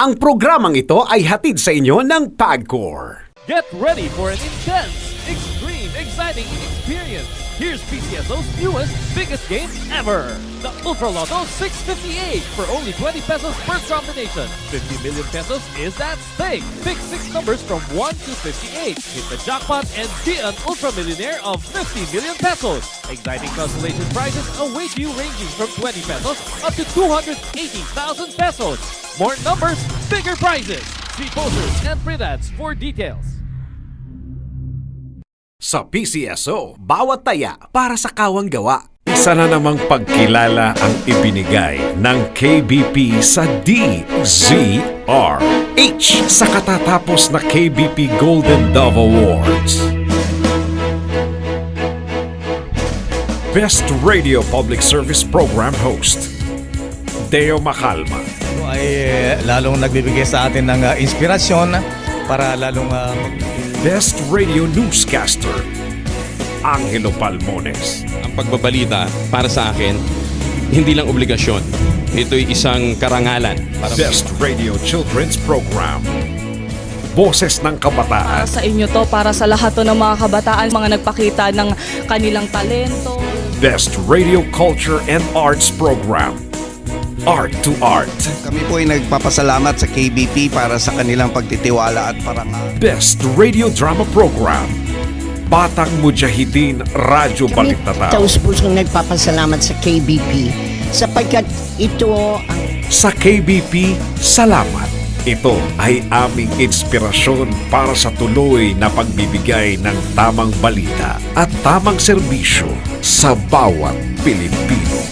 Ang programang ito ay hatid sa inyo ng PAGCOR. Get ready for an intense, extreme, exciting experience. Here's PCSO's newest, biggest game ever. The Ultra Lotto 658 for only 20 pesos per combination. 50 million pesos is at stake. Pick 6 numbers from 1 to 58. Hit the jackpot and be an ultra millionaire of 50 million pesos. Exciting consolation prizes await you ranging from 20 pesos up to 280,000 pesos. More numbers, bigger prizes. See posters and print ads for details. Sa PCSO, bawat taya para sa kawang gawa. Isa na namang pagkilala ang ibinigay ng KBP sa DZRH sa katatapos na KBP Golden Dove Awards. Best Radio Public Service Program Host, Deo Macalma. Ito ay lalong nagbibigay sa atin ng inspirasyon para lalong Best Radio Newscaster, Angelo Palmones. Ang pagbabalita para sa akin, hindi lang obligasyon. Ito'y isang karangalan. Best Radio Children's Program, Boses ng Kabataan. Para sa inyo to, para sa lahat to ng mga kabataan, mga nagpakita ng kanilang talento. Best Radio Culture and Arts Program, Art to Art. Kami po ay nagpapasalamat sa KBP para sa kanilang pagtitiwala at parangal. Best Radio Drama Program, Batang Mujahideen Radyo Kami Balitatao. taus-pusong nagpapasalamat sa KBP sapagkat ito ang Sa KBP, salamat. Ito ay aming inspirasyon para sa tuloy na pagbibigay ng tamang balita at tamang serbisyo sa bawat Pilipino.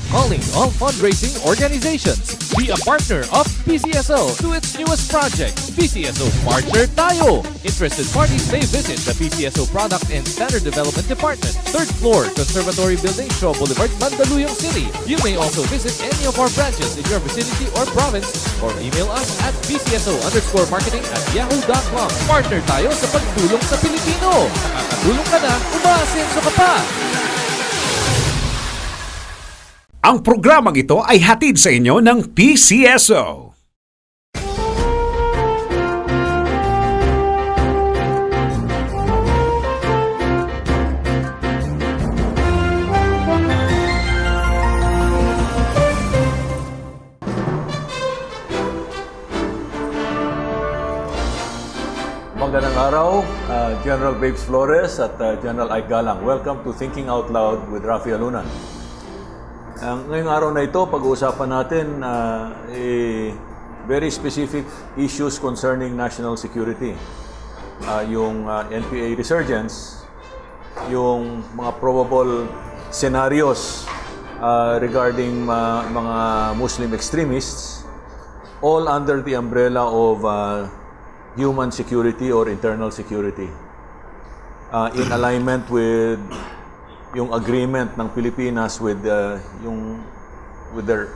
Calling all fundraising organizations. Be a partner of PCSO to its newest project, PCSO Partner Tayo. Interested parties may visit the PCSO Product and Standard Development Department, 3rd floor, Conservatory Building, Shaw Boulevard, Mandaluyong City. You may also visit any of our branches in your vicinity or province or email us at pcso_marketing@yahoo.com. Partner tayo sa pagtulong sa Pilipino. Nakakatulong ka na, umaasenso ka pa. Ang programang ito ay hatid sa inyo ng PCSO. Magandang araw, General Babes Flores at General Ike Galang. Welcome to Thinking Out Loud with Rafi Alunan. Ngayong araw na ito, pag-uusapan natin very specific issues concerning national security. Yung NPA resurgence, yung mga probable scenarios regarding mga Muslim extremists, all under the umbrella of human security or internal security. In alignment with yung agreement ng Pilipinas with their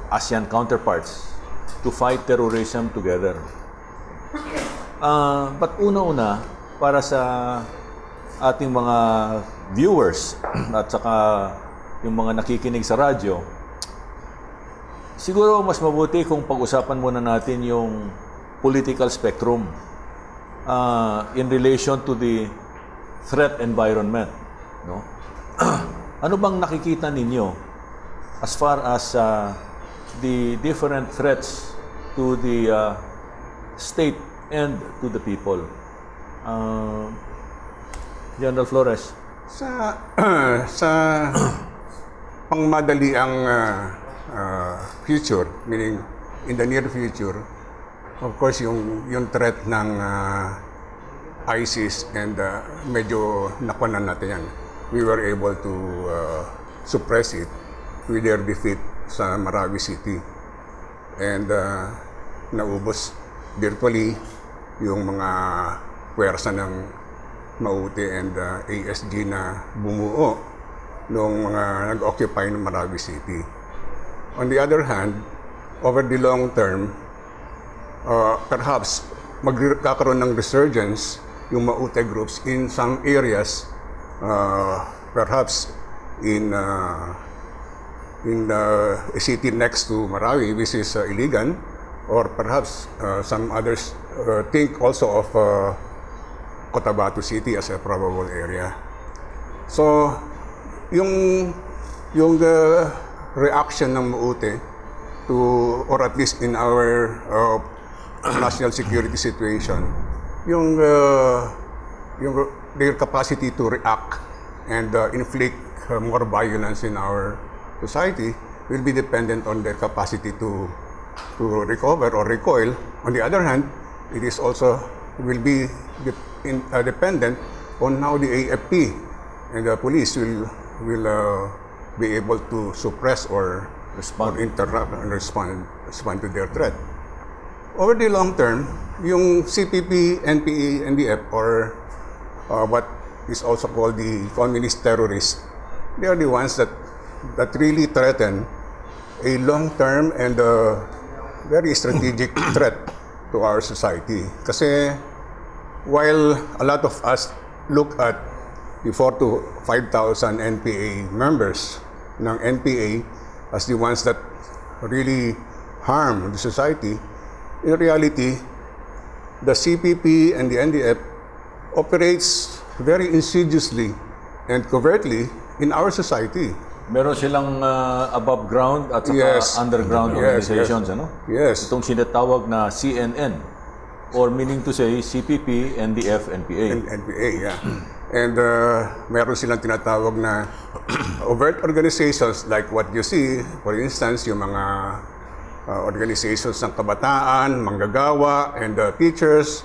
ASEAN counterparts to fight terrorism together. But una-una, para sa ating mga viewers at saka yung mga nakikinig sa radyo, siguro mas mabuti kung pag-usapan muna natin yung political spectrum in relation to the threat environment, no? Ano bang nakikita ninyo as far as the different threats to the state and to the people? General Flores. Sa pangmadali ang future, meaning in the near future, of course yung threat ng ISIS and medyo nakunan natin yan. We were able to suppress it with their defeat sa Marawi City. And naubos virtually yung mga pwersa ng Maute and ASG na bumuo noong mga nag-occupy ng Marawi City. On the other hand, over the long term, perhaps magkakaroon ng resurgence yung Maute groups in some areas perhaps in a city next to Marawi, which is Iligan, or perhaps some others think also of Cotabato City as a probable area. So, yung reaction ng Maute to, or at least in our national security situation, yung their capacity to react and inflict more violence in our society will be dependent on their capacity to recover or recoil. On the other hand, it is also will be dependent on how the AFP and the police will be able to suppress or respond, or interrupt and respond to their threat. Over the long term, yung CPP, NPA, NDF, or what is also called the communist terrorists, they are the ones that really threaten a long-term and very strategic threat to our society. Kasi while a lot of us look at the 4,000 to 5,000 NPA members ng NPA as the ones that really harm the society, in reality, the CPP and the NDF operates very insidiously and covertly in our society. Meron silang above ground at saka underground organizations, ano? Yes. Itong sinatawag na CNN, or meaning to say CPP, NDF, NPA. NPA, yeah. And meron silang tinatawag na overt organizations like what you see, for instance, yung mga organizations ng kabataan, manggagawa, and teachers,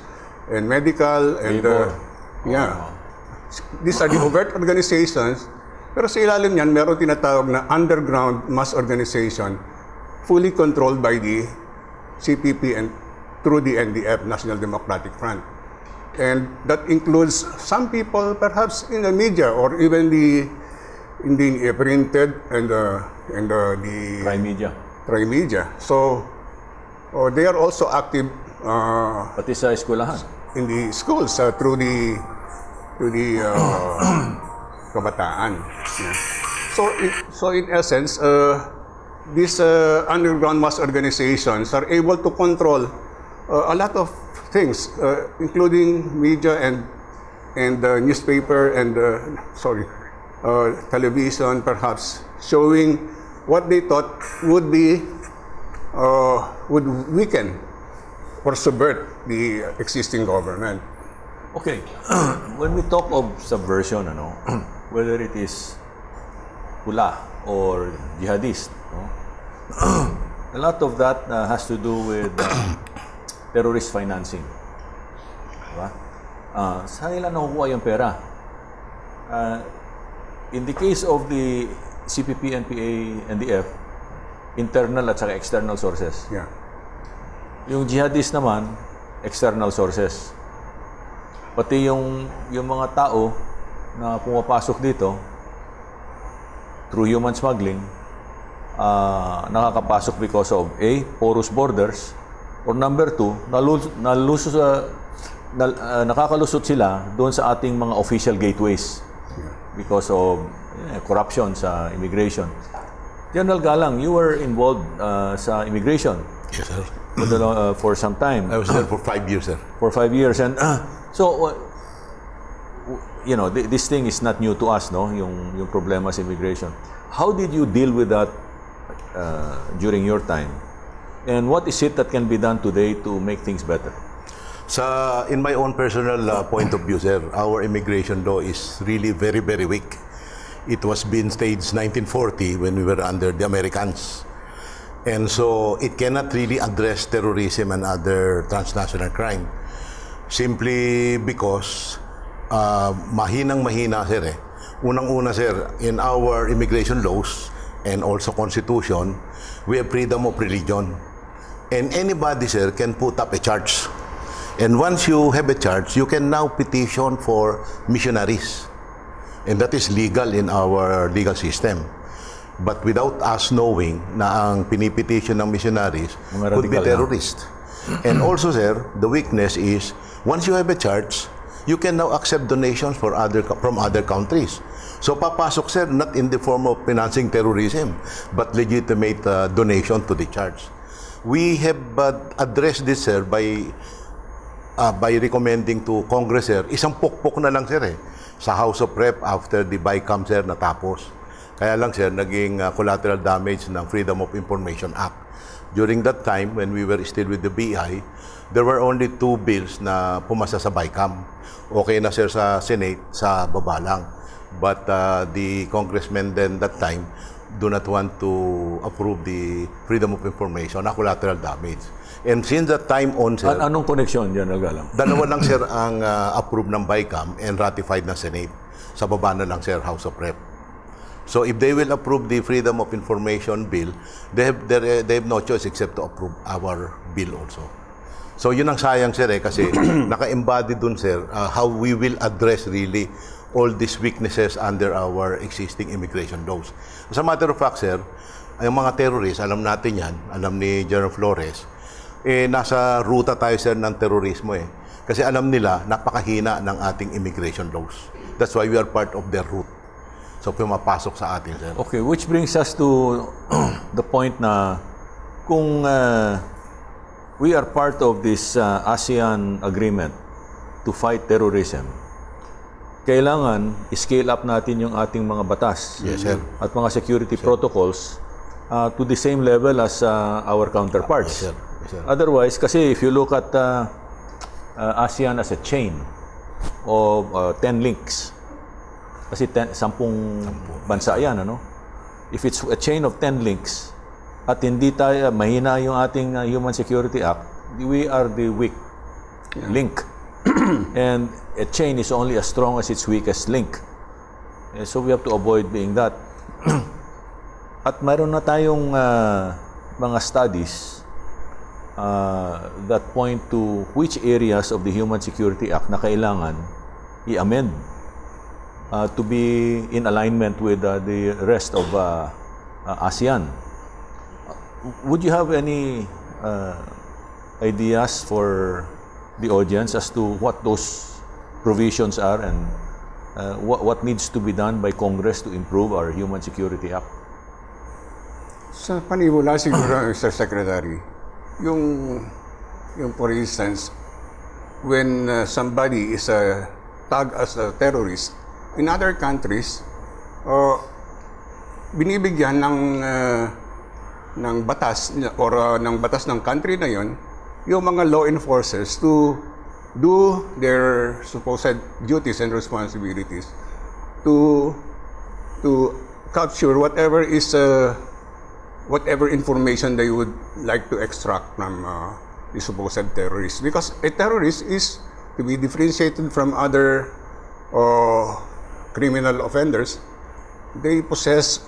and medical, and these are the overt organizations. Pero sa ilalim niyan, meron tinatawag na underground mass organization fully controlled by the CPP and through the NDF, National Democratic Front. And that includes some people perhaps in the media or even in the printed and the Prime media. So they are also active Pati sa eskwelahan. in the schools through the kabataan. Yeah. So in essence, these underground mass organizations are able to control a lot of things, including media and newspaper and television, perhaps showing what they thought would weaken or subvert the existing government. Okay, when we talk of subversion, whether it is hula or jihadist, a lot of that has to do with terrorist financing. Diba? Saan nila nakukuha yung pera? In the case of the CPP, NPA, NDF, internal at saka external sources. Yeah. Yung jihadist naman, external sources. Pati yung mga tao na pumapasok dito through human smuggling, nakakapasok because of A, porous borders, or number 2, nakakalusot sila doon sa ating mga official gateways because of corruption sa immigration. General Galang, you were involved sa immigration. Yes, sir. For some time. I was there for 5 years, sir. For 5 years. And so, this thing is not new to us, no? Yung problema sa immigration. How did you deal with that during your time? And what is it that can be done today to make things better? In my own personal point of view, sir, our immigration law is really very, very weak. It was been staged 1940 when we were under the Americans. And so it cannot really address terrorism and other transnational crime. Simply because mahinang-mahina, sir. Unang-una, sir, in our immigration laws and also constitution, we have freedom of religion. And anybody, sir, can put up a charge. And once you have a charge, you can now petition for missionaries. And that is legal in our legal system. But without us knowing na ang pinipetition ng missionaries could be terrorist. And also, sir, the weakness is, once you have a charge, you can now accept donations from other countries. So papasok, sir, not in the form of financing terrorism, but legitimate donation to the church. We have addressed this, sir, by recommending to Congress, sir, isang pukpok na lang, sir, sa House of Rep after the BICAM, sir, natapos. Kaya lang, sir, naging collateral damage ng Freedom of Information Act. During that time, when we were still with the BI, there were only 2 bills na pumasa sa BICAM. Okay na, sir, sa Senate, sa baba lang. But the congressmen then that time do not want to approve the Freedom of Information na collateral damage. And since that time on, sir, Anong connection dyan, Nagalang? dalawa lang, sir, ang approved ng BICAM and ratified ng Senate. Sa baba na lang, sir, House of Rep. So if they will approve the Freedom of Information Bill, they have no choice except to approve our bill also. So yun ang sayang, sir, kasi naka-embody dun, sir, how we will address really all these weaknesses under our existing immigration laws. As a matter of fact, sir, ang mga terrorists, alam natin yan, alam ni General Flores, nasa ruta tayo, sir, ng terorismo Kasi alam nila, napakahina ng ating immigration laws. That's why we are part of their route. So, pumapasok sa atin, sir. Okay, which brings us to the point na kung we are part of this ASEAN agreement to fight terrorism, kailangan scale up natin yung ating mga batas at mga security protocols to the same level as our counterparts. Otherwise, kasi if you look at ASEAN as a chain of 10 links, kasi 10 bansa yan, ano? If it's a chain of 10 links at hindi tayo, mahina yung ating Human Security Act, we are the weak link. And a chain is only as strong as its weakest link. So we have to avoid being that. At mayroon na tayong mga studies that point to which areas of the Human Security Act na kailangan i-amend to be in alignment with the rest of ASEAN. Would you have any ideas for the audience as to what those provisions are and what needs to be done by Congress to improve our Human Security Act? Sa panimula siguro, Mr. Secretary, yung for instance, when somebody is tagged as a terrorist, in other countries, binibigyan ng batas or ng batas ng country na yon yung mga law enforcers to do their supposed duties and responsibilities to capture whatever information they would like to extract from the supposed terrorists. Because a terrorist is to be differentiated from other criminal offenders. They possess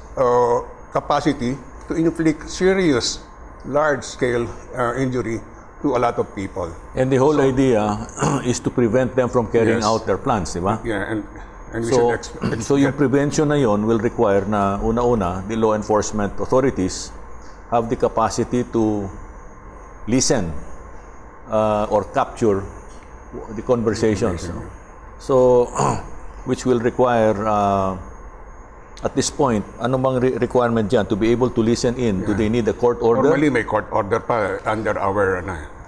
capacity to inflict serious, large-scale injury to a lot of people. And the whole idea is to prevent them from carrying out their plans, di ba? Yeah, and we So, should so yung prevention na yon will require na una-una, the law enforcement authorities have the capacity to listen or capture the conversations. So, which will require, at this point, ano bang requirement dyan? To be able to listen in, do they need a court order? Normally may court order pa under our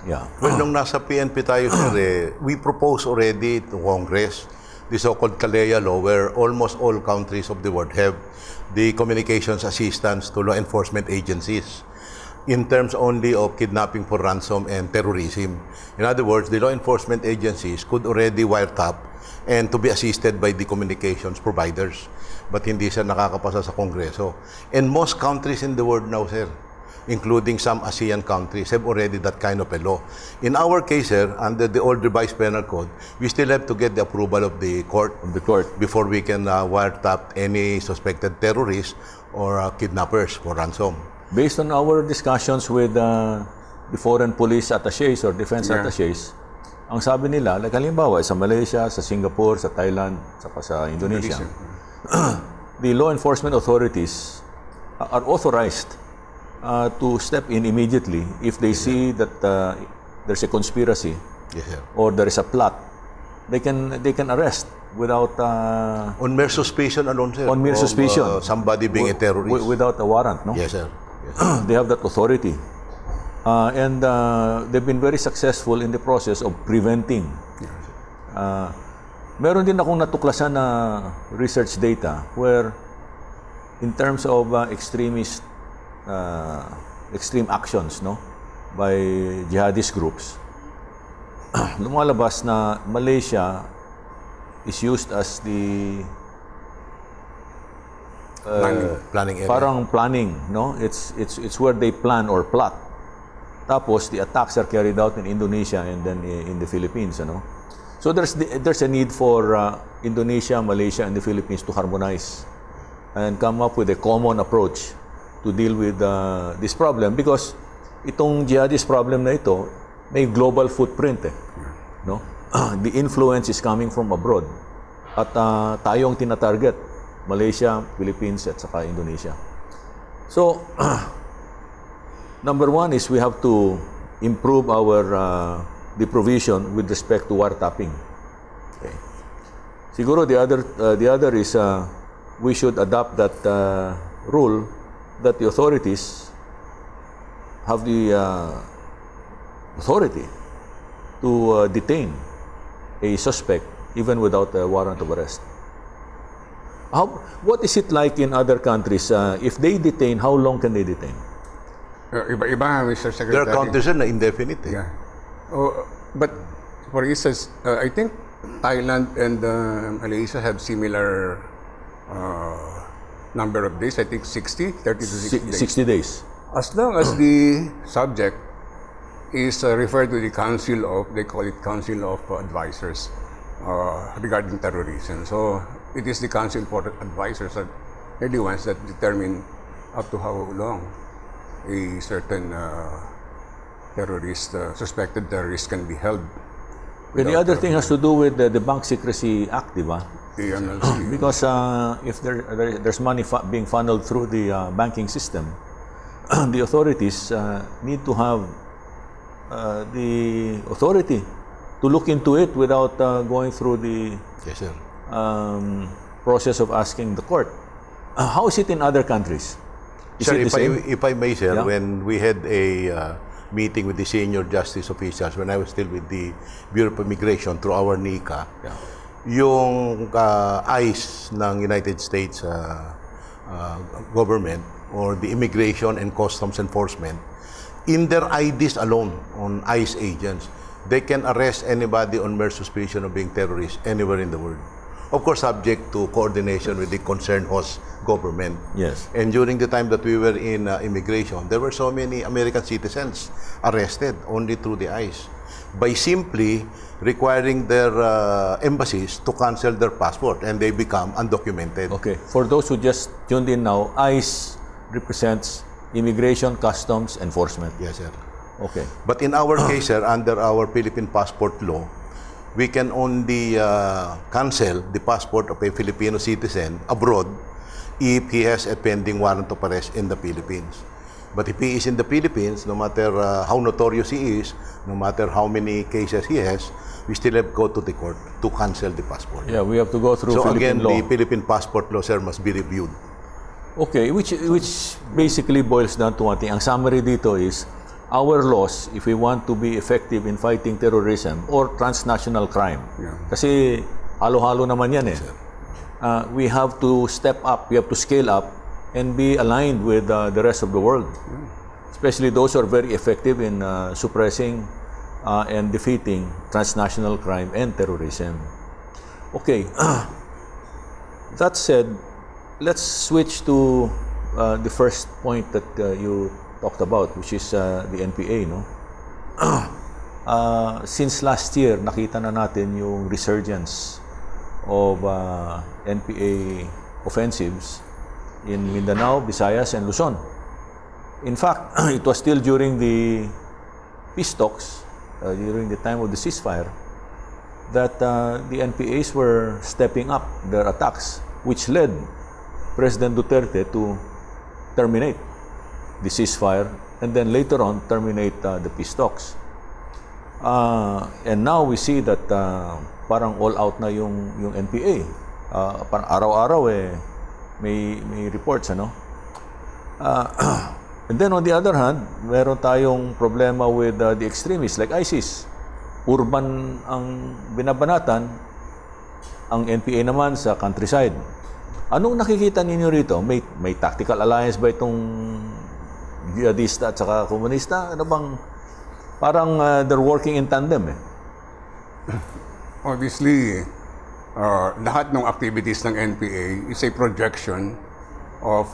Yeah. Well, nung nasa PNP tayo, sir, we propose already to Congress the so-called Kalea Law, where almost all countries of the world have the communications assistance to law enforcement agencies in terms only of kidnapping for ransom and terrorism. In other words, the law enforcement agencies could already wiretap and to be assisted by the communications providers. But hindi siya nakakapasa sa Kongreso. And most countries in the world now, sir, including some ASEAN countries, have already that kind of a law. In our case, sir, under the old revised penal code, we still have to get the approval of the court, before we can wiretap any suspected terrorists or kidnappers for ransom. Based on our discussions with the foreign police attachés or defense attachés, ang sabi nila, like halimbawa, sa Malaysia, sa Singapore, sa Thailand, saka sa Indonesia, the law enforcement authorities are authorized to step in immediately if they see that there's a conspiracy or there is a plot they can arrest without On mere suspicion alone, sir. On mere of, suspicion. somebody being a terrorist. without a warrant, no? Yes, sir. Yes. They have that authority. And they've been very successful in the process of preventing. Meron din akong natuklasan na research data where in terms of extremist extreme actions, no, by jihadist groups, lumalabas na Malaysia is used as the Planning area. parang planning, no? It's where they plan or plot. Tapos the attacks are carried out in Indonesia and then in the Philippines, ano? So there's a need for Indonesia, Malaysia, and the Philippines to harmonize and come up with a common approach to deal with this problem, because itong jihadist problem na ito may global footprint, no? The influence is coming from abroad at tayong tina-target, Malaysia, Philippines, at saka Indonesia. So number one is we have to improve our the provision with respect to wiretapping. Okay. Siguro the other is we should adopt that rule that the authorities have the authority to detain a suspect even without a warrant of arrest. What is it like in other countries? If they detain, how long can they detain? Iba-iba, Mr. Secretary. There are countries na indefinite. Yeah. Oh, but for instance, I think Thailand and Malaysia have similar number of days. I think 30 to 60 days. 60 days. As long as the subject is referred to the Council of, they call it Council of Advisors regarding terrorism. So it is the Council for Advisors that are the ones that determine up to how long a certain suspected terrorist can be held. But the other thing has to do with the Bank Secrecy Act, di ba? The MLC. Because if there's money being funneled through the banking system, the authorities need to have the authority to look into it without going through the Yes, sir. process of asking the court. How is it in other countries? Is Sir, it the same? if I may, sir, Yeah. when we had a meeting with the senior justice officials, when I was still with the Bureau of Immigration through our NICA, Yeah. yung ICE ng United States government or the Immigration and Customs Enforcement, in their IDs alone on ICE agents, they can arrest anybody on mere suspicion of being terrorist anywhere in the world. Of course, subject to coordination with the concerned host government. Yes. And during the time that we were in immigration, there were so many American citizens arrested only through the ICE by simply requiring their embassies to cancel their passport and they become undocumented. Okay. For those who just tuned in now, ICE represents Immigration Customs Enforcement. Yes, sir. Okay. But in our case, sir, under our Philippine passport law, we can only cancel the passport of a Filipino citizen abroad if he has a pending warrant of arrest in the Philippines. But if he is in the Philippines, no matter how notorious he is, no matter how many cases he has, we still have to go to the court to cancel the passport. Yeah, we have to go through So Philippine again, law. the Philippine passport law, sir, must be reviewed. Okay, which basically boils down to one thing. Ang summary dito is, our laws, if we want to be effective in fighting terrorism or transnational crime, kasi halo-halo naman yan eh, we have to step up, we have to scale up and be aligned with the rest of the world. Especially those who are very effective in suppressing and defeating transnational crime and terrorism. Okay, that said, let's switch to the first point that you talked about, which is the NPA, no? Since last year, nakita na natin yung resurgence of NPA offensives in Mindanao, Visayas, and Luzon. In fact, it was still during the peace talks, during the time of the ceasefire, that the NPAs were stepping up their attacks, which led President Duterte to terminate the ceasefire and then later on terminate the peace talks. And now we see that parang all out na yung NPA. Parang araw-araw may reports, ano? And then on the other hand, meron tayong problema with the extremists like ISIS. Urban ang binabanatan, ang NPA naman sa countryside. Anong nakikita ninyo rito? May tactical alliance ba itong jihadista at saka komunista? Ano bang parang they're working in tandem eh? Obviously, lahat ng activities ng NPA is a projection of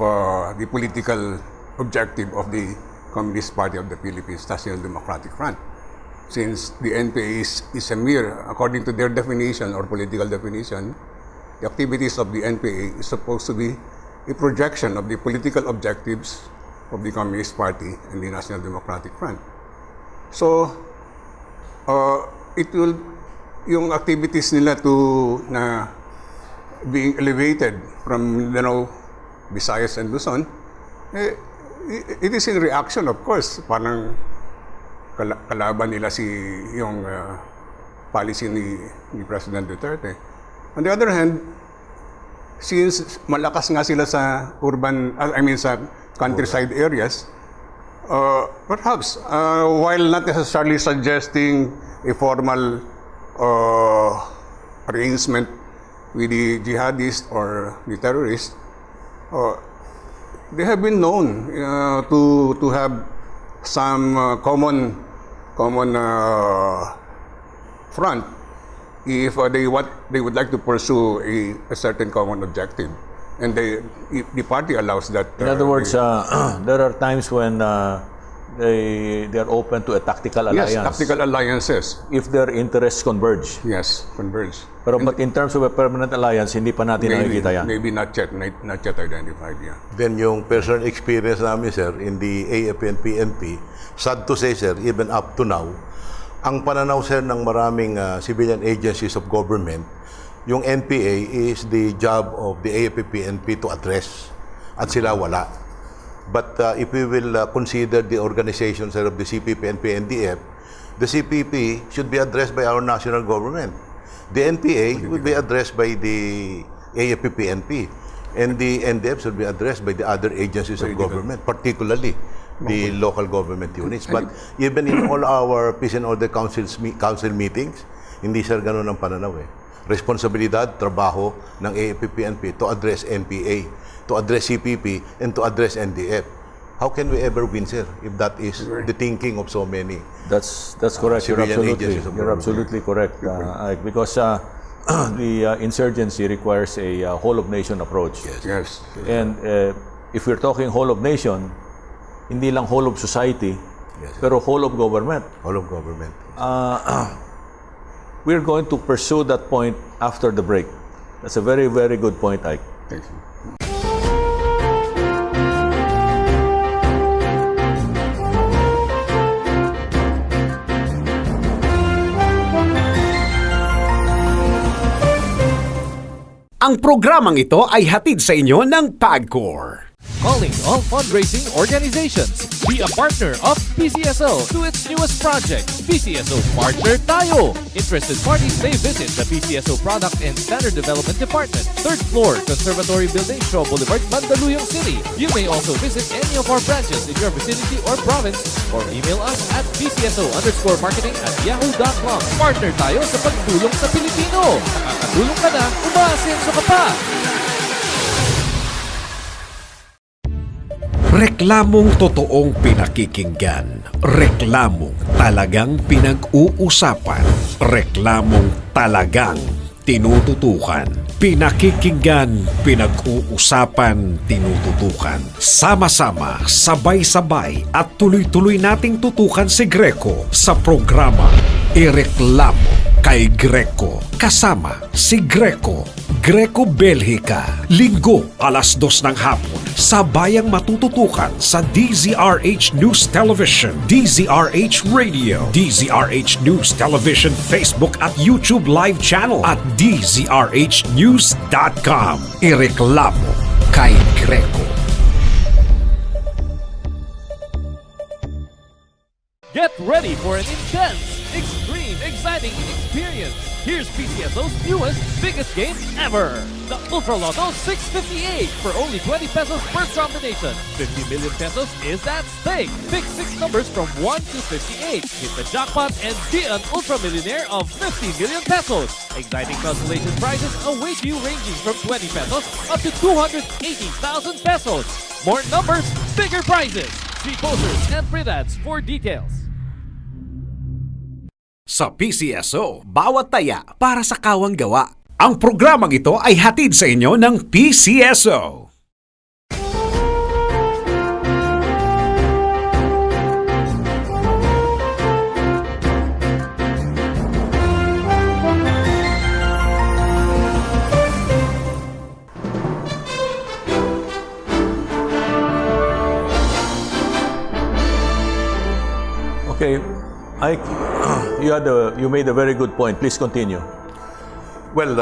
the political objective of the Communist Party of the Philippines, National Democratic Front. Since the NPA is a mere, according to their definition or political definition, the activities of the NPA is supposed to be a projection of the political objectives of the Communist Party and the National Democratic Front. So, yung activities nila na being elevated from Visayas and Luzon, it is in reaction, of course, parang kalaban nila yung policy ni President Duterte. On the other hand, since malakas nga sila sa sa countryside areas, perhaps while not necessarily suggesting a formal arrangement with the jihadists or the terrorists, they have been known to have some common front if they would like to pursue a certain common objective, and the party allows that. In other words, there are times when they are open to a tactical alliance. Yes, tactical alliances. If their interests converge. Yes, converge. But in terms of a permanent alliance, hindi pa natin nakikita yan. Maybe not yet identified, yeah. Then yung personal experience namin, sir, in the AFP and PNP, sad to say, sir, even up to now, ang pananaw, sir, ng maraming civilian agencies of government, yung NPA is the job of the AFP-PNP to address, at sila wala. But if we will consider the organization, sir, of the CPP, NP, NDF, the CPP should be addressed by our national government. The NPA would be addressed by the AFP-PNP, and the NDF should be addressed by the other agencies of government, particularly the local government units. But even in all our peace and order council meetings, hindi, sir, ganun ang pananaw eh. Responsibilidad, trabaho ng AFP-PNP to address NPA, to address CPP, and to address NDF. How can we ever win, sir, if that is the thinking of so many? That's correct. You're absolutely correct. Because the insurgency requires a whole of nation approach. Yes. And if we're talking whole of nation, hindi lang whole of society, pero whole of government. Whole of government. We're going to pursue that point after the break. That's a very, very good point, Ike. Thank you. Ang programang ito ay hatid sa inyo ng PAGCOR. Calling all fundraising organizations. Be a partner of PCSO to its newest project, PCSO Partner Tayo. Interested parties may visit the PCSO Product and Standard Development Department, 3rd floor, Conservatory Building, Shaw Boulevard, Mandaluyong City. You may also visit any of our branches in your vicinity or province, or email us at pcso_marketing@yahoo.com. Partner tayo sa pagtulong sa Pilipino. Nakakatulong ka na, umaasenso ka pa. Reklamong totoong pinakikinggan. Reklamong talagang pinag-uusapan. Reklamong talagang tinututukan. Pinakikinggan, pinag-uusapan, tinututukan. Sama-sama, sabay-sabay at tuloy-tuloy nating tutukan si Greco sa programa Ireklamo kay Greco. Kasama si Greco. Greco Belgica. Linggo, 2:00 ng hapon. Sabayang matututukan sa DZRH News Television, DZRH Radio, DZRH News Television Facebook at YouTube live channel at dzrhnews.com. Ireklamo kay Greco. Get ready for an intense, extreme, exciting experience. Here's PCSO's newest, biggest game ever. The Ultra Lotto 658 for only 20 pesos per combination. 50 million pesos is at stake. Pick 6 numbers from 1 to 58. Hit the jackpot and be an ultra millionaire of 50 million pesos. Exciting consolation prizes await you ranging from 20 pesos up to 280,000 pesos. More numbers, bigger prizes. See posters and print ads for details. Sa PCSO, bawat taya para sa kawang gawa. Ang programang ito ay hatid sa inyo ng PCSO. Okay, you made a very good point. Please continue. Well,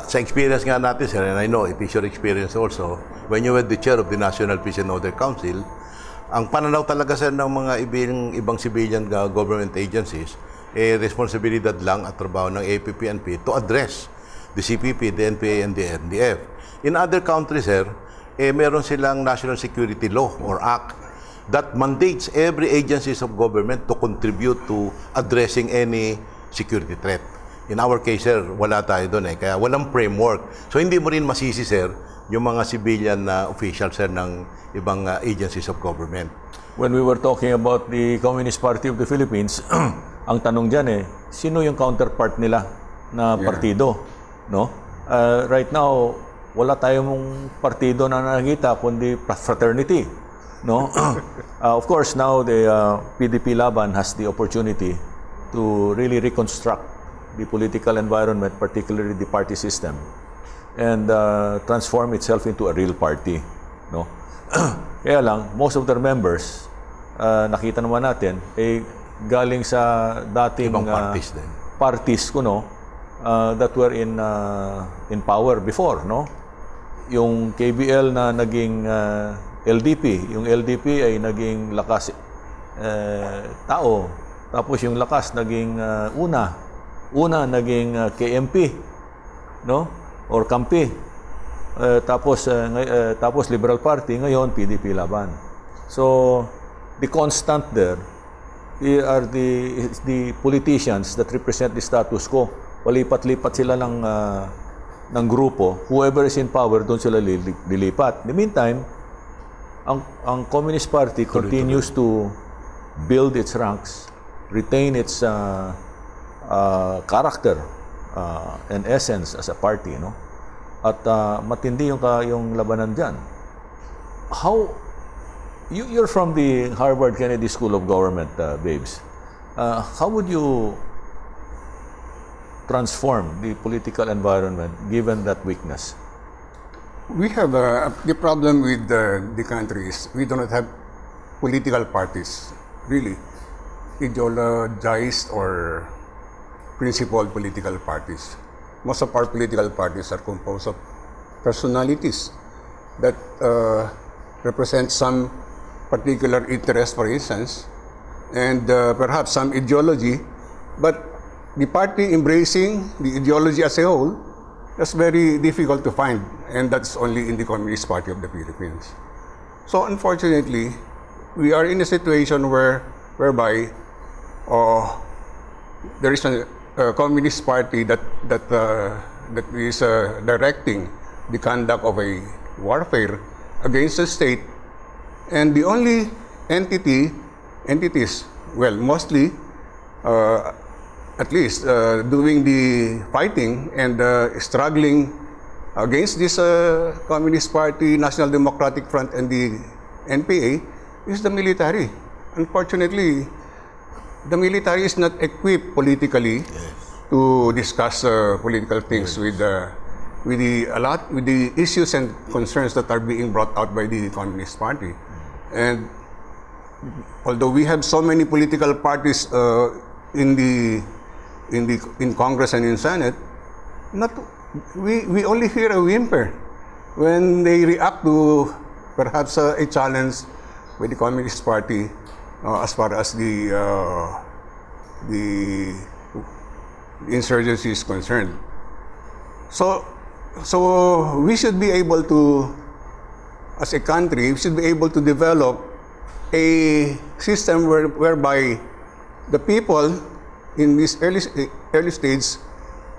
sa experience nga natin, sir, and I know it is your experience also, when you were the chair of the National Peace and Order Council, ang pananaw talaga, sir, ng mga ibang civilian government agencies, responsibilidad lang at trabaho ng APP&P to address the CPP, the NPA, and the NDF. In other countries, sir, meron silang National Security Law or Act that mandates every agencies of government to contribute to addressing any security threat. In our case, sir, wala tayo doon kaya walang framework. So hindi mo rin masisi, sir, yung mga civilian na officials, sir, ng ibang agencies of government. When we were talking about the Communist Party of the Philippines, ang tanong dyan sino yung counterpart nila na partido? No? Right now, wala tayong partido na nakikita kundi fraternity. No? Of course, now the PDP Laban has the opportunity to really reconstruct the political environment, particularly the party system, and transform itself into a real party. No? Kaya lang, most of their members, nakita naman natin, galing sa dating parties that were in power before. No? Yung KBL na naging LDP. Yung LDP ay naging lakas tao. Tapos yung lakas naging una naging KMP, no? Or Kampi. Tapos Liberal Party, ngayon PDP Laban. So the constant there are the politicians that represent the status quo. Palipat-lipat sila ng grupo. Whoever is in power, doon sila lilipat. In the meantime, ang Communist Party continues to build its ranks, retain its character and essence as a party, no? At matindi yung labanan diyan. How you're from the Harvard Kennedy School of Government, babes. How would you transform the political environment given that weakness? We have the problem with the country is we do not have political parties, really, ideologized or principled political parties. Most of our political parties are composed of personalities that represent some particular interest, for instance, and perhaps some ideology, but the party embracing the ideology as a whole, that's very difficult to find, and that's only in the Communist Party of the Philippines. So unfortunately, we are in a situation whereby there is a Communist Party that is directing the conduct of a warfare against the state, and the only entities, well, mostly at least doing the fighting and struggling against this Communist Party, National Democratic Front, and the NPA is the military. Unfortunately, the military is not equipped politically to discuss political things with the issues and concerns that are being brought out by the Communist Party. And although we have so many political parties in Congress and in Senate, we only hear a whimper when they react to perhaps a challenge by the Communist Party as far as the the insurgency is concerned. So we should be able to, as a country, we should be able to develop a system whereby the people in this early stage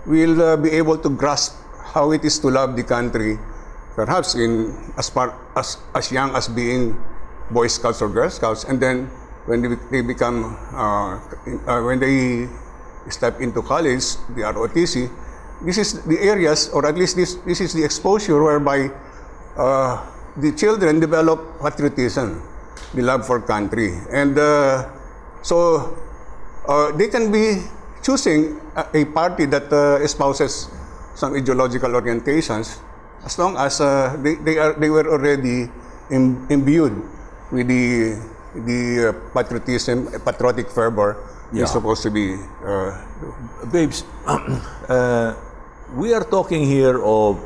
will be able to grasp how it is to love the country, perhaps as young as being Boy Scouts or Girl Scouts, and then when they become when they step into college, the ROTC, this is the areas, or at least this is the exposure whereby the children develop patriotism, the love for country, and so they can be choosing a party that espouses some ideological orientations, as long as they were already imbued with the patriotic fervor is supposed to be. Babes, we are talking here of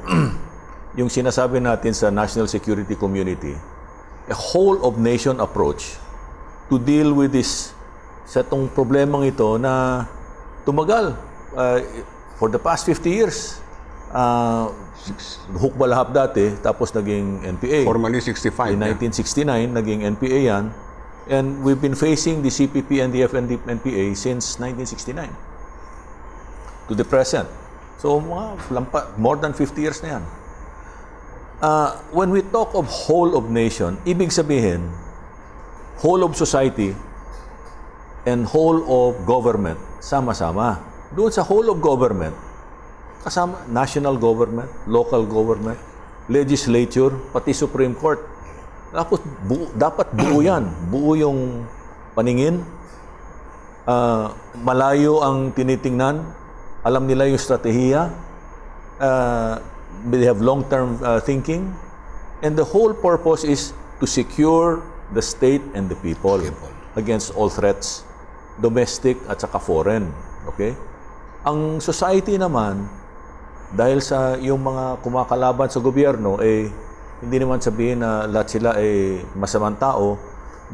yung sinasabi natin sa national security community, a whole of nation approach to deal with this setong problemang ito na tumagal for the past 50 years. Hukbalahap dati, tapos naging NPA. Formally 65. In 1969, naging NPA yan. And we've been facing the CPP, NDF, and the NPA since 1969 to the present. So, more than 50 years na yan. When we talk of whole of nation, ibig sabihin, whole of society and whole of government, sama-sama. Doon sa whole of government, kasama national government, local government, legislature, pati Supreme Court. Tapos dapat buo yan. Buo yung paningin. Malayo ang tinitingnan. Alam nila yung strategiya. They have long-term thinking. And the whole purpose is to secure the state and the people against all threats, domestic at saka foreign. Okay? Ang society naman, dahil sa yung mga kumakalaban sa gobyerno, hindi naman sabihin na lahat sila ay masamang tao.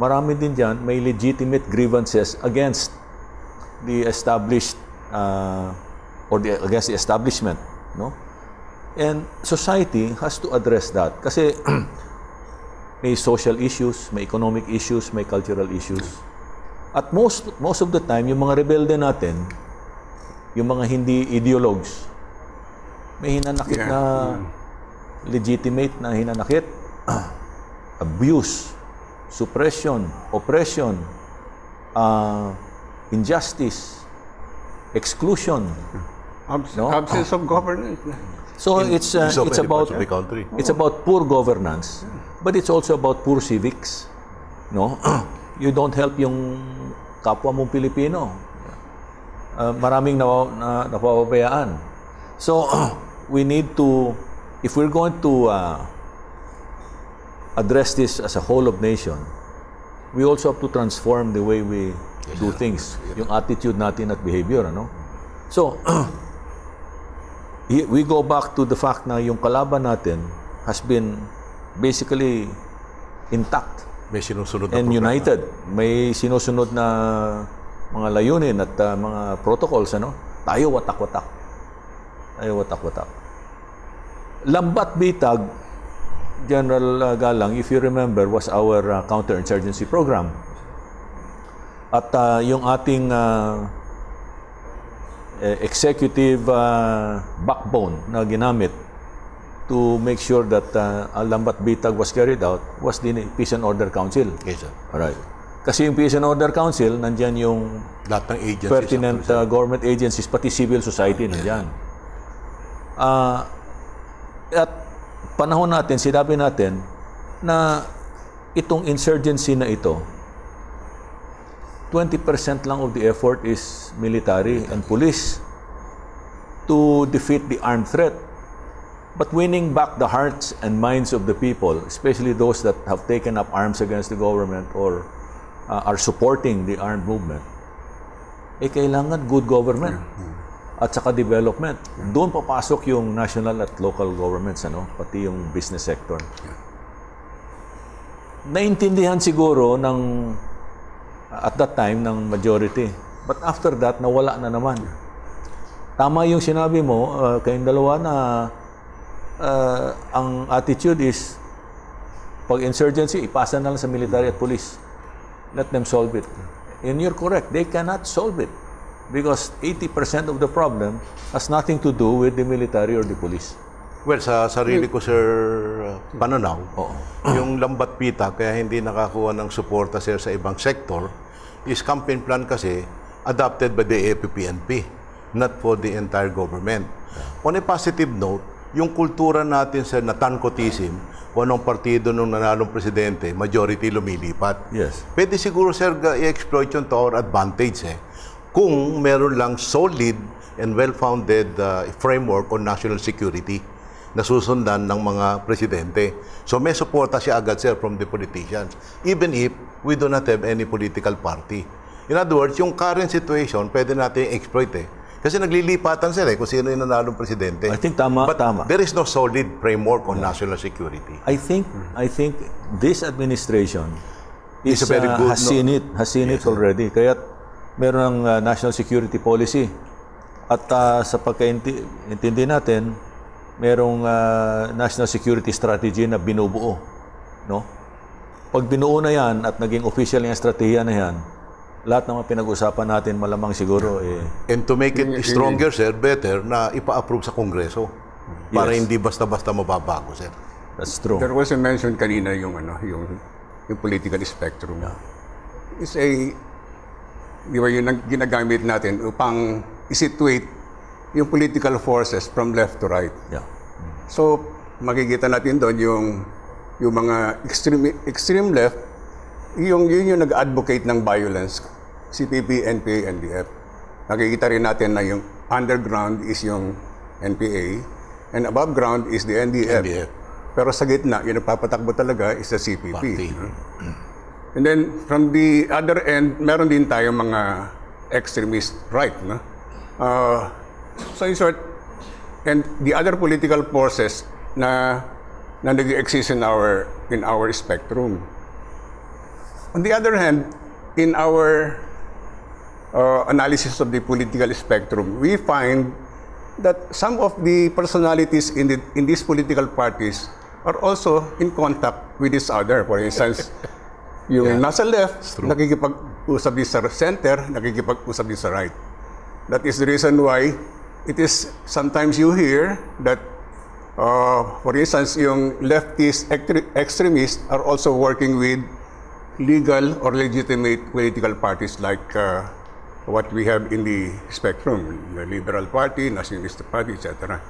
Marami din dyan, may legitimate grievances against the established against the establishment. No? And society has to address that. Kasi may social issues, may economic issues, may cultural issues. At most of the time, yung mga rebelde natin, yung mga hindi ideologues, may hinanakit na legitimate na hinanakit, abuse, suppression, oppression, injustice, exclusion, absence of governance. So it's about poor governance, but it's also about poor civics. No, you don't help yung kapwa mong Pilipino. Maraming napapabayaan. So we need to, if we're going to address this as a whole of nation, we also have to transform the way we do things, yung attitude natin at behavior, ano? So we go back to the fact na yung kalaban natin has been basically intact and united. May sinusunod na mga layunin at mga protocols, ano? Tayo watak-watak. Lambat Bitag, General Galang, if you remember, was our counterinsurgency program. At yung ating executive backbone na ginamit to make sure that Lambat Bitag was carried out was the Peace and Order Council. Yes, sir. Alright. Kasi yung Peace and Order Council, nandyan yung lahat ng agencies, pertinent government agencies, pati civil society nandyan. At panahon natin, sinabi natin na itong insurgency na ito, 20% lang of the effort is military and police to defeat the armed threat. But winning back the hearts and minds of the people, especially those that have taken up arms against the government or are supporting the armed movement, kailangan good government at saka development. Doon papasok yung national at local governments, ano, pati yung business sector. Naintindihan siguro ng at that time ng majority. But after that, nawala na naman. tama yung sinabi mo, kayong dalawa na ang attitude is pag insurgency, ipasa na lang sa military at police. Let them solve it. And you're correct, they cannot solve it because 80% of the problem has nothing to do with the military or the police. Well, sa sarili ko, sir, pananaw, yung lambat pita, kaya hindi nakakuha ng suporta, sir, sa ibang sector, is campaign plan kasi adopted by the AFP-PNP, not for the entire government. On a positive note, yung kultura natin, sir, na tankotism, kung anong partido nung nanalong presidente, majority lumilipat. Yes. Pwede siguro, sir, i-exploit yung to our advantage, kung meron lang solid and well-founded framework on national security na susundan ng mga presidente. So may suporta siya agad, sir, from the politicians, even if we do not have any political party. In other words, yung current situation, pwede natin exploit Kasi naglilipatan sila kung sino yung nanalong presidente. I think tama. But there is no solid framework on national security. I think this administration It's a very good, has seen it already. Kaya meron ng national security policy. At sa pagkaintindi natin, merong national security strategy na binubuo. No? Pag binuo na yan at naging official yung strategiya na yan, lahat ng mga pinag-usapan natin malamang siguro And to make it stronger, sir, better na ipa-approve sa Kongreso para hindi basta-basta mababago, sir. That's true. There was a mention kanina yung political spectrum. It's di ba yun ang ginagamit natin upang isituate yung political forces from left to right. Yeah. So, makikita natin doon yung mga extreme left, yun yung nag-advocate ng violence, CPP, NPA, NDF. Nakikita rin natin na yung underground is yung NPA and above ground is the NDF. Pero sa gitna, yung nagpapatakbo talaga is the CPP. And then, from the other end, meron din tayong mga extremist right. No? So in short, and the other political forces na nag-exist in our spectrum. On the other hand, in our analysis of the political spectrum, we find that some of the personalities in these political parties are also in contact with each other. For instance, yung nasa left, nakikipag-usap din sa center, nakikipag-usap din sa right. That is the reason why it is sometimes you hear that, for instance, yung leftist extremists are also working with legal or legitimate political parties like what we have in the spectrum, the Liberal Party, Nationalist Party, etc.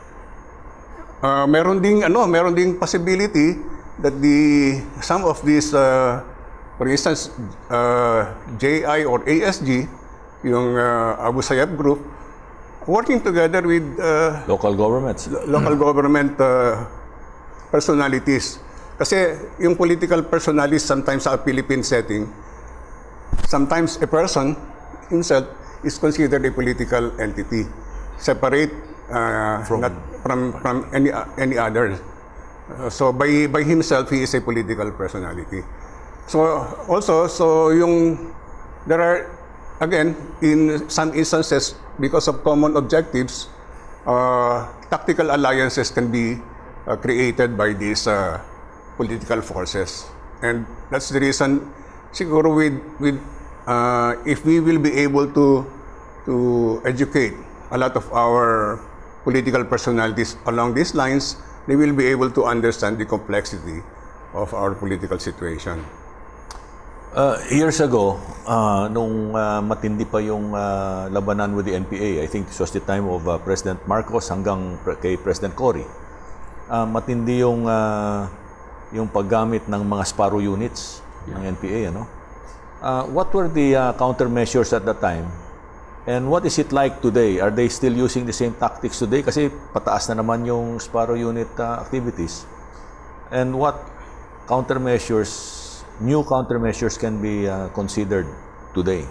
Meron ding possibility that some of these, for instance, JI or ASG, yung Abu Sayyaf group, working together with local governments, local government personalities. Kasi yung political personalities sometimes sa Philippine setting, sometimes a person himself is considered a political entity, separate from any other. So by himself, he is a political personality. So also, there are, again, in some instances, because of common objectives, tactical alliances can be created by these political forces. And that's the reason, siguro if we will be able to educate a lot of our political personalities along these lines, they will be able to understand the complexity of our political situation. Years ago, nung matindi pa yung labanan with the NPA, I think this was the time of President Marcos hanggang kay President Cory. Matindi yung paggamit ng mga Sparrow units ng NPA. What were the countermeasures at that time? And what is it like today? Are they still using the same tactics today? Kasi pataas na naman yung Sparrow unit activities. And what new countermeasures can be considered today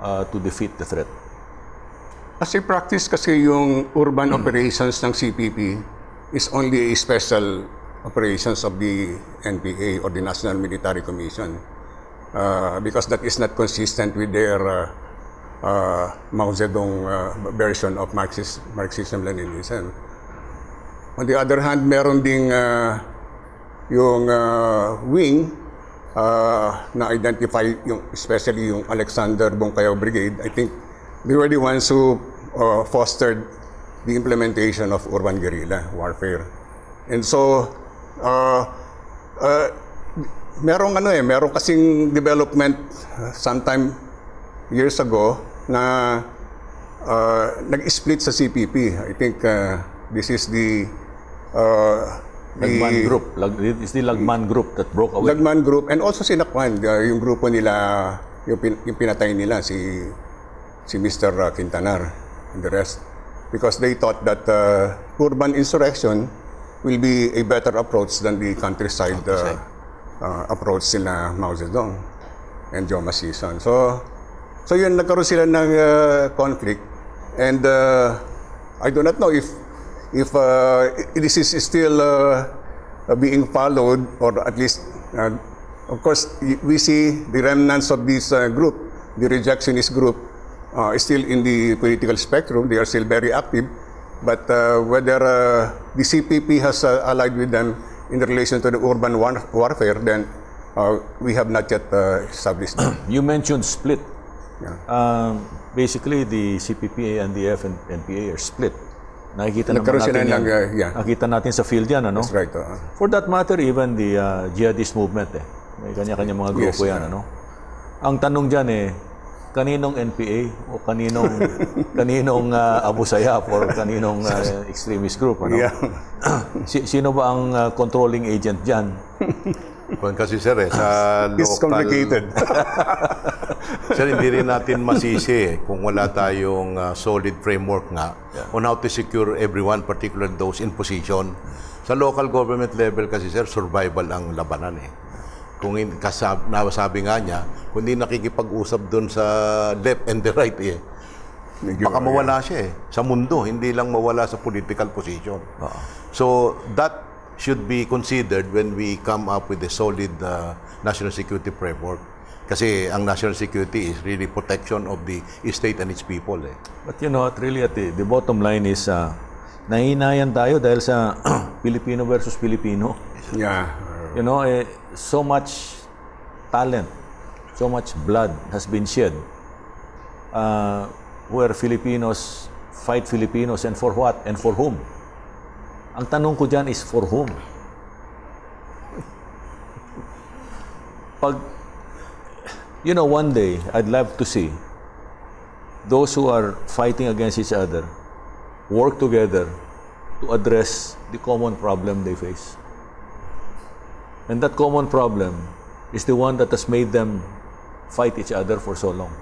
to defeat the threat? As a practice kasi yung urban operations ng CPP is only a special operations of the NPA or the National Military Commission because that is not consistent with their Mao Zedong version of Marxism-Leninism. On the other hand, meron ding yung wing na identify yung especially yung Alexander Bongkayaw Brigade. I think they were the ones who fostered the implementation of urban guerrilla warfare. And so merong kasing development sometime years ago na nag-split sa CPP. I think this is the Lagman group. It's the Lagman group that broke away. Lagman group, and also sinakwan yung grupo nila, yung pinatay nila si Mr. Quintanar and the rest, because they thought that urban insurrection will be a better approach than the countryside approach sila Mao Zedong and Joma Sison. So yun, nagkaroon sila ng conflict, and I do not know if this is still being followed, or at least, of course, we see the remnants of this group, the rejectionist group, still in the political spectrum. They are still very active, but whether the CPP has allied with them in relation to the urban warfare, then we have not yet established that. You mentioned split. Yeah. Basically, the CPP and the NPA are split. Nakikita naman Nagkaroon natin sila yan. ng, yeah. Nakita natin sa field yan, ano? That's right. For that matter, even the jihadist movement, may kanya-kanya mga grupo yan, ano? Ang tanong dyan, kaninong NPA o kaninong Abu Sayyaf or kaninong extremist group, ano? Yeah. Sino ba ang controlling agent dyan? Kasi sir, sa local... It's complicated. Sir, hindi rin natin masisi kung wala tayong solid framework nga on how to secure everyone, particularly those in position. Sa local government level kasi sir, survival ang labanan Kung nasabi nga niya, kung hindi nakikipag-usap doon sa left and the right baka mawala siya sa mundo, hindi lang mawala sa political position. So that should be considered when we come up with a solid national security framework. Kasi ang national security is really protection of the state and its people. But you know, really at the bottom line is nahihinayan tayo dahil sa Filipino versus Filipino. Yeah. You know, so much talent, so much blood has been shed where Filipinos fight Filipinos, and for what and for whom? Ang tanong ko dyan is for whom? You know, one day, I'd love to see those who are fighting against each other work together to address the common problem they face. And that common problem is the one that has made them fight each other for so long.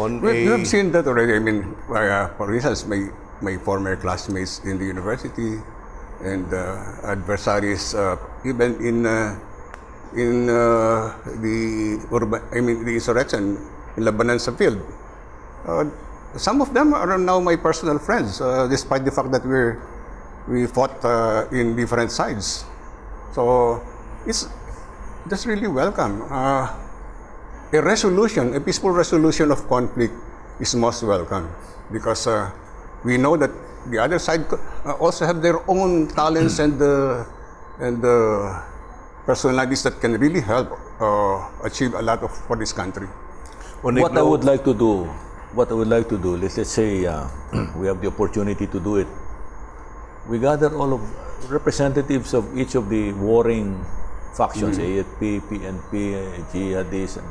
We've seen that already. I mean, for instance, my former classmates in the university and adversaries, even in the insurrection in Labanan sa field. Some of them are now my personal friends, despite the fact that we fought in different sides. So that's really welcome. A peaceful resolution of conflict is most welcome, because we know that the other side also have their own talents and personalities that can really help achieve a lot for this country. What I would like to do, let's say we have the opportunity to do it. We gather all of representatives of each of the warring factions, AFP, PNP, jihadists, and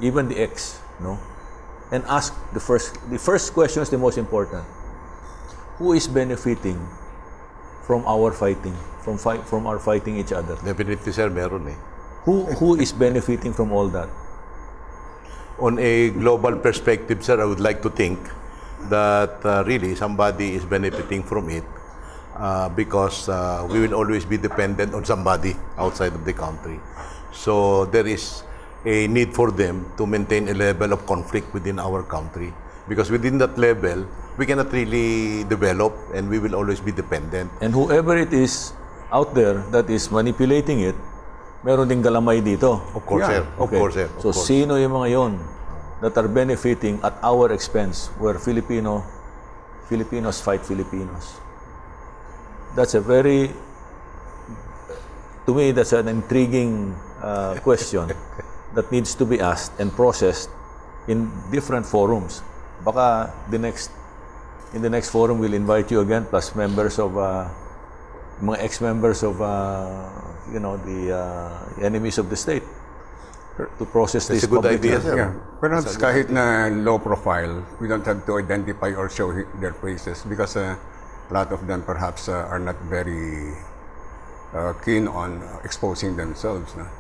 even the X, no? And ask the first question is the most important. Who is benefiting from our fighting, from our fighting each other? Definitely, sir, meron Who is benefiting from all that? On a global perspective, sir, I would like to think that really somebody is benefiting from it because we will always be dependent on somebody outside of the country. So there is a need for them to maintain a level of conflict within our country, because within that level, we cannot really develop and we will always be dependent. And whoever it is out there that is manipulating it meron ding galamay dito. Of course, Yeah. sir. Of Okay. course, sir. Of So course. sino yung mga yon that are benefiting at our expense where Filipinos fight Filipinos? That's a very, to me, that's an intriguing question that needs to be asked and processed in different forums. Baka in the next forum, we'll invite you again, plus members of, mga ex-members of, the enemies of the state to process That's this a good publicly. idea, sir. Yeah. Perhaps kahit na low profile, we don't have to identify or show their faces because a lot of them perhaps are not very keen on exposing themselves. No?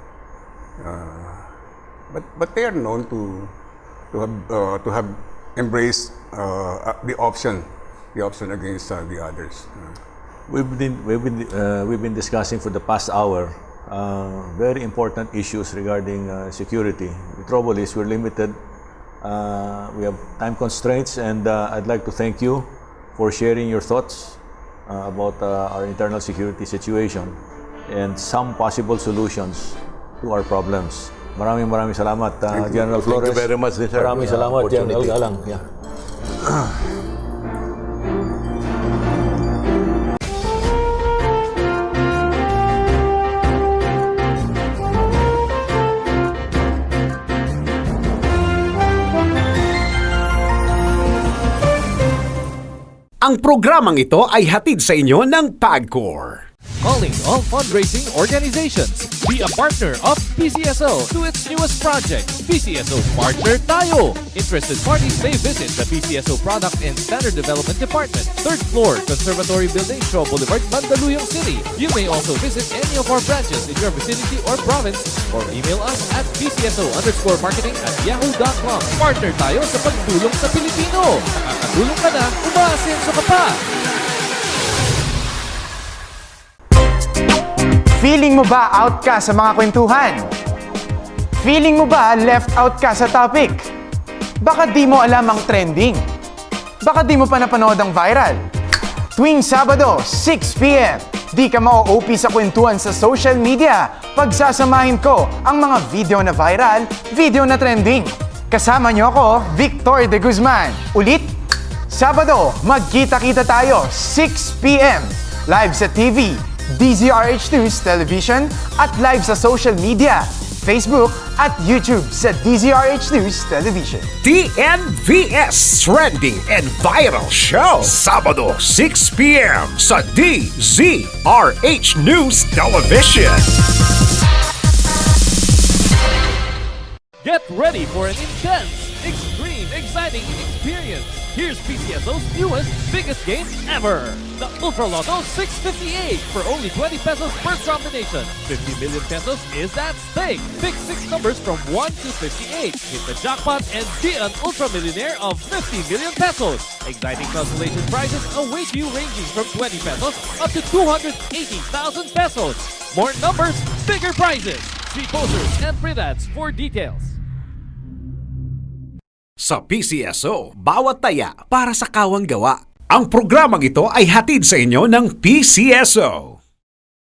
But they are known to have embraced the option against the others. We've been discussing for the past hour very important issues regarding security. The trouble is we're limited. We have time constraints, and I'd like to thank you for sharing your thoughts about our internal security situation and some possible solutions to our problems. Maraming salamat, General Flores. Thank you very much, sir. Maraming salamat, General Opportunity. Galang. Yeah. Ang programang ito ay hatid sa inyo ng PAGCOR. Calling all fundraising organizations. Be a partner of PCSO to its newest project, PCSO Partner Tayo. Interested parties may visit the PCSO Product and Standard Development Department, 3rd floor, Conservatory Building, Shaw Boulevard, Mandaluyong City. You may also visit any of our branches in your vicinity or province or email us at pcso_marketing@yahoo.com. Partner tayo sa pagtulong sa Pilipino. Nakakatulong ka na, umaasenso ka pa. Feeling mo ba out ka sa mga kwentuhan? Feeling mo ba left out ka sa topic? Baka di mo alam ang trending. Baka di mo pa napanood ang viral. Tuwing Sabado, 6 p.m., di ka ma-OP sa kwentuhan sa social media. Pagsasamahin ko ang mga video na viral, video na trending. Kasama niyo ako, Victor De Guzman. Ulit, Sabado, magkita-kita tayo, 6 p.m. Live sa TV, DZRH News Television at live sa social media, Facebook at YouTube sa DZRH News Television. TNVS Trending and Viral Show. Sabado, 6 p.m. sa DZRH News Television. Get ready for an intense, extreme, exciting experience. Here's PCSO's newest, biggest game ever. The Ultra Lotto 658 for only 20 pesos per combination. 50 million pesos is at stake. Pick 6 numbers from 1 to 58. Hit the jackpot and be an ultra millionaire of 50 million pesos. Exciting consolation prizes await you ranging from 20 pesos up to 280,000 pesos. More numbers, bigger prizes. See posters and print ads for details. Sa PCSO, bawat taya para sa kawang gawa. Ang programang ito ay hatid sa inyo ng PCSO.